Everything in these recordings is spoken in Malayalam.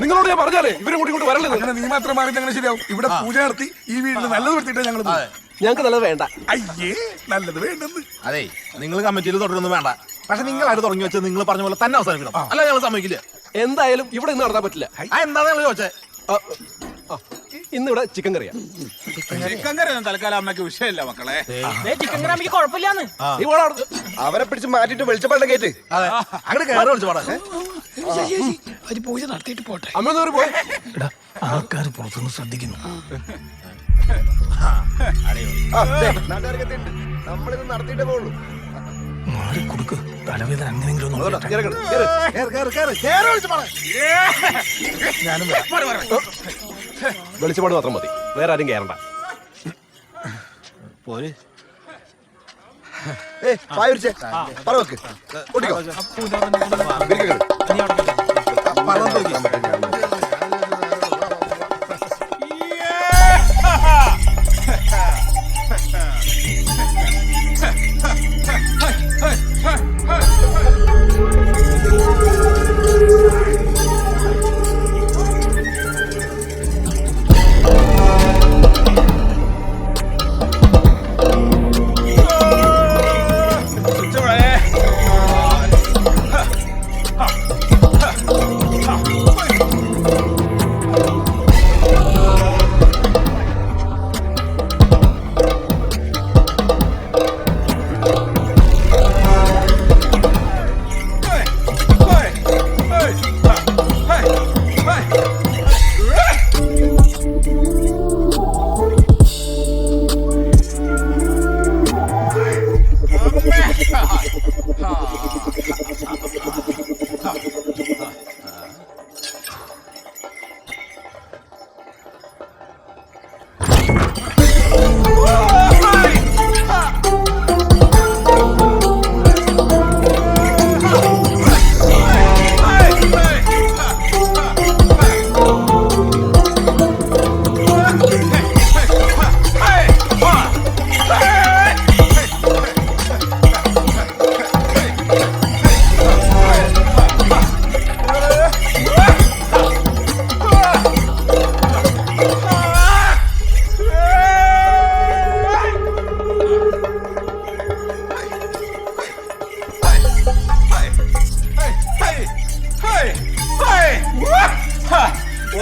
നിങ്ങളോട് ഞാൻ പറഞ്ഞാലേ ഇവരെ കൂട്ടി വരല്ലേ? നീ മാത്രം മാറി അങ്ങനെ ശരിയാവും. ഇവിടെ പൂജ നടത്തി ഈ വീട്ടിൽ നല്ലത് വരുത്തിയിട്ടേ ഞങ്ങൾ. ഞങ്ങൾക്ക് നല്ലത് വേണ്ട. അയ്യേ, നല്ലത് വേണ്ടെന്ന്. അതെ, നിങ്ങൾ കമ്മിറ്റിയിൽ തുടരൊന്നും വേണ്ട. പക്ഷെ നിങ്ങളായിട്ട് തുടങ്ങി വെച്ചാൽ നിങ്ങൾ പറഞ്ഞ പോലെ തന്നെ അവസാനിക്കണം. അല്ല, ഞങ്ങൾ സമ്മതിക്കില്ല. എന്തായാലും ഇവിടെ ഇന്ന് നടത്താൻ പറ്റില്ല. എന്താ നിങ്ങൾ ചോദിച്ചേ? ഇന്നിവിടെ ചിക്കൻ കറിയാ. ചിക്കൻ കറി തൽക്കാലം അമ്മയ്ക്ക് വിഷയമില്ല മക്കളെ. ചിക്കൻ കറി അമ്മയ്ക്ക് കുഴപ്പമില്ലാന്ന്. അവരെ പിടിച്ച് മാറ്റിട്ട് വെളിച്ചപ്പാടിനെ കേട്ട് അങ്ങോട്ട് കയറി വിളിച്ചപ്പാടാ. പൂജ നടത്തിയിട്ട് പോട്ടെ. അമ്മ പോയി. ആൾക്കാർ പുറത്തുനിന്ന് ശ്രദ്ധിക്കുന്നു. നമ്മളിത് നടത്തിയിട്ടേ പോകുള്ളൂ. മാറി കൊടുക്ക്. തലവേദന അങ്ങനെങ്കിലും വെളിച്ചപ്പാട് മാത്രം മതി, വേറെ ആരും കയറണ്ട. പോര്.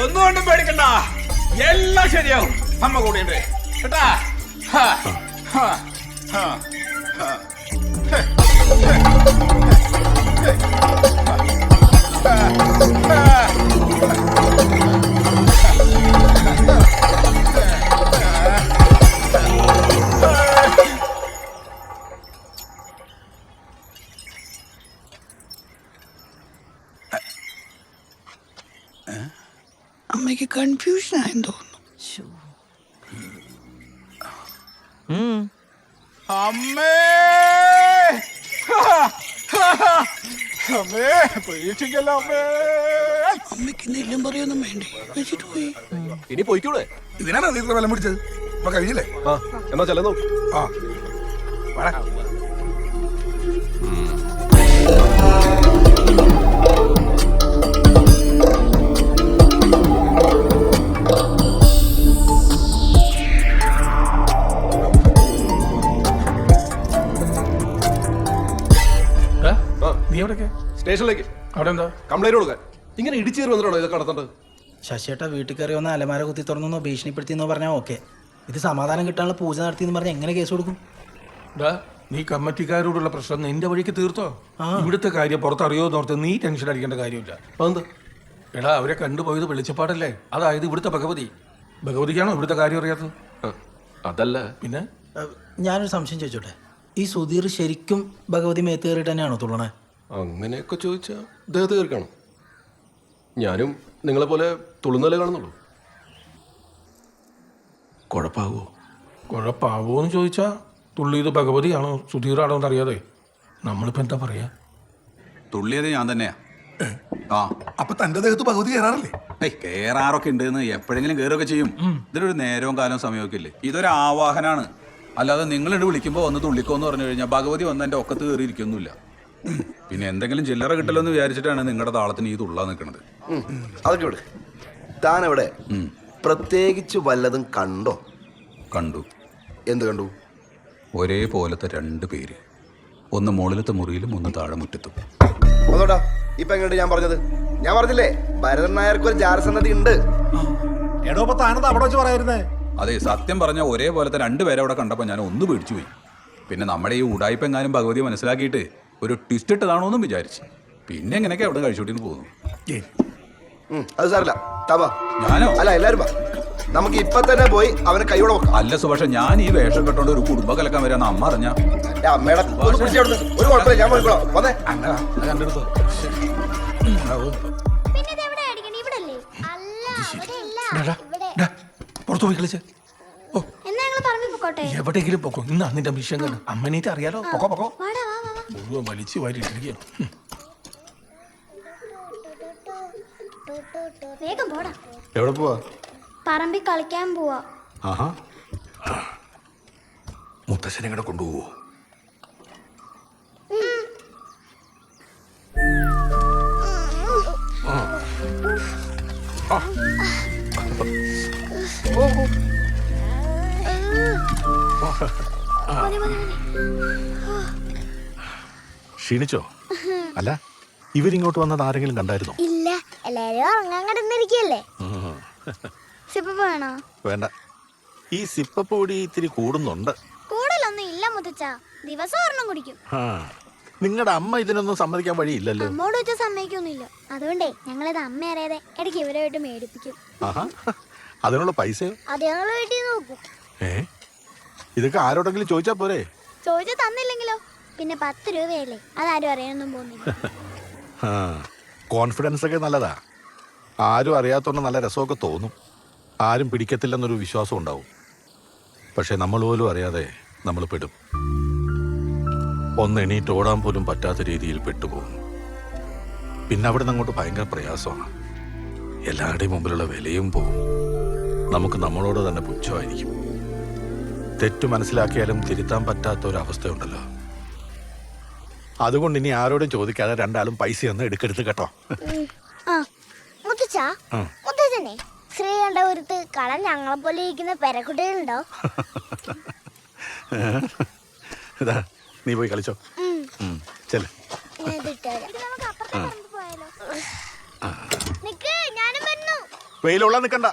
ഒന്നുകൊണ്ടും പേടിക്കണ്ട, എല്ലാം ശരിയാവും. അമ്മ കൂടിയുണ്ട് കേട്ടാ. അമ്മയ്ക്ക് കൺഫ്യൂഷൻ ആയെന്ന് തോന്നുന്നു. അമ്മേ അമ്മേ, പ്രതീക്ഷിക്കല്ലോ അമ്മേ. അമ്മയ്ക്ക് എന്തെങ്കിലും പറയൊന്നും വേണ്ടേ, വെച്ചിട്ട് പോയി. ഇനി പോയിക്കൂടെ? ഇതിനാണ് നീ ഇത്ര വില പിടിച്ചത്. ഇപ്പൊ കഴിഞ്ഞില്ലേ? എന്നാ ചെല്ലുന്നു. നീ എവിടേക്ക്? സ്റ്റേഷനിലേക്ക്. അവിടെ എന്താ കംപ്ലൈന്റ് കൊടുക്കാൻ. ഇങ്ങനെ ഇടിച്ചു കയറി വന്നിട്ടാണോ ഇതൊക്കെ നടത്തേണ്ടത്? ശശിയേട്ടാ വീട്ടിൽ കയറി വന്ന അലമാര കുത്തി തുറന്നോ ഭീഷണിപ്പെടുത്തിയെന്നോ പറഞ്ഞാൽ ഓക്കെ. ഇത് സമാധാനം കിട്ടാനുള്ള പൂജ നടത്തിയെന്ന് പറഞ്ഞാൽ എങ്ങനെ കേസ് കൊടുക്കും? നീ കമ്മിറ്റിക്കാരോടുള്ള പ്രശ്നം നിന്റെ വഴിക്ക് തീർത്തോ? ഇവിടുത്തെ കാര്യം പുറത്തറിയോ എന്നോർത്ത് നീ ടെൻഷൻ അടിക്കേണ്ട കാര്യമില്ല. അതെന്താ? എടാ, അവരെ കണ്ടുപോയത് വെളിച്ചപ്പാടല്ലേ. അതായത് ഇവിടുത്തെ ഭഗവതിക്കാണോ ഇവിടുത്തെ കാര്യം അറിയാത്തത്? അതല്ല പിന്നെ ഞാനൊരു സംശയം ചോദിച്ചോട്ടെ, ഈ സുധീർ ശരിക്കും ഭഗവതി മേത്ത് കയറിയിട്ട് തന്നെയാണോ തുള്ളണേ? അങ്ങനെയൊക്കെ ചോദിച്ചാൽ ദേഹത്ത് കയറി കാണും. ഞാനും നിങ്ങളെ പോലെ തുളുന്നല്ലേ കാണുന്നുള്ളൂ. കുഴപ്പമാവോന്ന് ചോദിച്ചാൽ തുള്ളിയത് ഭഗവതിയാണോ സുധീറാണോ എന്നറിയാതെ നമ്മളിപ്പോ എന്താ പറയാ? തുള്ളിയത് ഞാൻ തന്നെയാ. ആ അപ്പൊ തന്റെ ദേഹത്ത് ഭഗവതി കയറാറില്ലേ? കേറാറൊക്കെ ഉണ്ട്, എപ്പോഴെങ്കിലും കയറൊക്കെ ചെയ്യും. ഇതിനൊരു നേരവും കാലവും സമയമൊക്കെ ഇല്ലേ. ഇതൊരു ആവാഹനാണ്. അല്ലാതെ നിങ്ങളിട്ട് വിളിക്കുമ്പോൾ ഒന്ന് തുള്ളിക്കോന്ന് പറഞ്ഞു കഴിഞ്ഞാൽ ഭഗവതി വന്ന് എൻ്റെ ഒക്കത്ത് കയറിയിരിക്കൊന്നുമില്ല. പിന്നെ എന്തെങ്കിലും ചില്ലറ കിട്ടല്ലോ എന്ന് വിചാരിച്ചിട്ടാണ് നിങ്ങളുടെ താളത്തിന് ഈ തുള്ളാൻ നിൽക്കുന്നത്. അതൊക്കെ ഇവിടെ താൻ എവിടെ പ്രത്യേകിച്ച് വല്ലതും കണ്ടോ? കണ്ടു. എന്ത് കണ്ടു? ഒരേപോലത്തെ 2 പേര്, ഒന്ന് മുകളിലത്തെ മുറിയിലും ഒന്ന് താഴെ മുറ്റത്തും. അതോടാ ഇപ്പൊ എങ്ങോട്ട് ഞാൻ പറഞ്ഞത്? ഞാൻ പറഞ്ഞില്ലേ ഭരതൻ നായർക്ക് ഒരു ജാരസന്നതി ഉണ്ട്. എടോ ഇപ്പൊ താനത് അവിടെ വെച്ച് പറയായിരുന്നേ. അതെ, സത്യം പറഞ്ഞാൽ ഒരേപോലത്തെ 2 പേരെ അവിടെ കണ്ടപ്പോൾ ഞാൻ ഒന്ന് പേടിച്ചു പോയി. പിന്നെ നമ്മുടെ ഈ ഉടായ്പ എങ്ങാനും ഭഗവതി മനസ്സിലാക്കിയിട്ട് ഒരു ട്വിസ്റ്റ് ഇട്ടതാണോ എന്നും വിചാരിച്ചു. പിന്നെ എങ്ങനെയൊക്കെ അവിടെ കഴിച്ചോട്ടിന്ന് പോകുന്നു. അത് സാറില്ല. ഞാനോ? അല്ല എല്ലാരും നമുക്ക് ഇപ്പൊ തന്നെ പോയി അവനെ കൈയോടെ വെക്കാം. അല്ല സുഭാഷ, ഞാൻ ഈ വേഷം കെട്ടോണ്ട് ഒരു കുടുംബം കലക്കാൻ വരാന്ന് അമ്മ അറിഞ്ഞ. അമ്മയുടെ ഒരു കുഴപ്പമില്ല, ഞാൻ പോയിക്കോളാം. വന്നേ. പുറത്തു പോയി കളിച്ച് എവിടെയെങ്കിലും പൊക്കോ. ഇന്ന് നിന്റെ മിഷൻ കണ്ട് അമ്മനീറ്റ് അറിയാലോ. പൊക്കോ പൊക്കോ. മുഴുവൻ വലിച്ചു വാരി ഇട്ടിരിക്കുകയാണ്. വേഗം പോടാ. എവിടെ പോവാ? പറമ്പിൽ കളിക്കാൻ പോവാ. മുത്തശ്ശനെ കൂടെ കൊണ്ടുപോവോ? ക്ഷീണിച്ചോ? അല്ല ഇവരിങ്ങോട്ട് വന്നത് ആരെങ്കിലും കണ്ടായിരുന്നോ? ഇല്ല, എല്ലാരും ഉറങ്ങാൻ കിടന്നിരിക്കല്ലേ. സിപ്പ വേണോ? വേണ്ട. ഈ സിപ്പപ്പൊടി ഇത്തിരി കൂടുന്നുണ്ട്. കൂടുതലൊന്നും ഇല്ല മുത്തച്ഛ, ദിവസം ഒരെണ്ണം കുടിക്കും. നിങ്ങളുടെ അമ്മ ഇതിനൊന്നും സമ്മതിക്കാൻ വഴിയില്ലല്ലോ. അമ്മോട് വെച്ച സമ്മതിക്കൊന്നുമില്ല. അതുകൊണ്ടേ ഞങ്ങളിത് അമ്മ അറിയാതെ ഇടയ്ക്ക് ഇവരുമായിട്ട് മേടിപ്പിക്കും. അതിനുള്ള പൈസയോ? അത് ഞങ്ങൾ വീട്ടിൽ നോക്കും. ഇതൊക്കെ ആരോടെങ്കിലും ചോദിച്ചാ പോരെ? ചോദിച്ചു തന്നില്ലെങ്കിലോ? പിന്നെ 10 രൂപയല്ലേ, അതാരും അറിയാനൊന്നും പോകുന്നില്ല. കോൺഫിഡൻസ് ഒക്കെ നല്ലതാ. ആരും അറിയാത്തോണ്ട് നല്ല രസമൊക്കെ തോന്നും. ആരും പിടിക്കത്തില്ലെന്നൊരു വിശ്വാസം ഉണ്ടാവും. പക്ഷെ നമ്മൾ പോലും അറിയാതെ നമ്മൾ പെടും. ഒന്ന് എണീറ്റ് ഓടാൻ പോലും പറ്റാത്ത രീതിയിൽ പെട്ടുപോകും. പിന്നെ അവിടെ നിന്ന് അങ്ങോട്ട് ഭയങ്കര പ്രയാസമാണ്. എല്ലാവരുടെയും മുമ്പിലുള്ള വിലയും പോകും. നമുക്ക് നമ്മളോട് തന്നെ പുച്ഛമായിരിക്കും. തെറ്റു മനസ്സിലാക്കിയാലും തിരുത്താൻ പറ്റാത്ത ഒരവസ്ഥയുണ്ടല്ലോ. അതുകൊണ്ട് ഇനി ആരോടും ചോദിക്കാതെ രണ്ടാളും പൈസ ഒന്നും എടുക്കരുത് കേട്ടോ. മുത്തച്ഛനെ ശ്രീകണ്ഠപുരത്ത് കളൻ ഞങ്ങളെ പോലെ ഇരിക്കുന്ന പെരക്കുട്ടികളുണ്ടോ? ഇതാ നീ പോയി കളിച്ചോ. ചെല്. ഞാനും വരുന്നു. വെയിലുള്ള നിക്കണ്ട.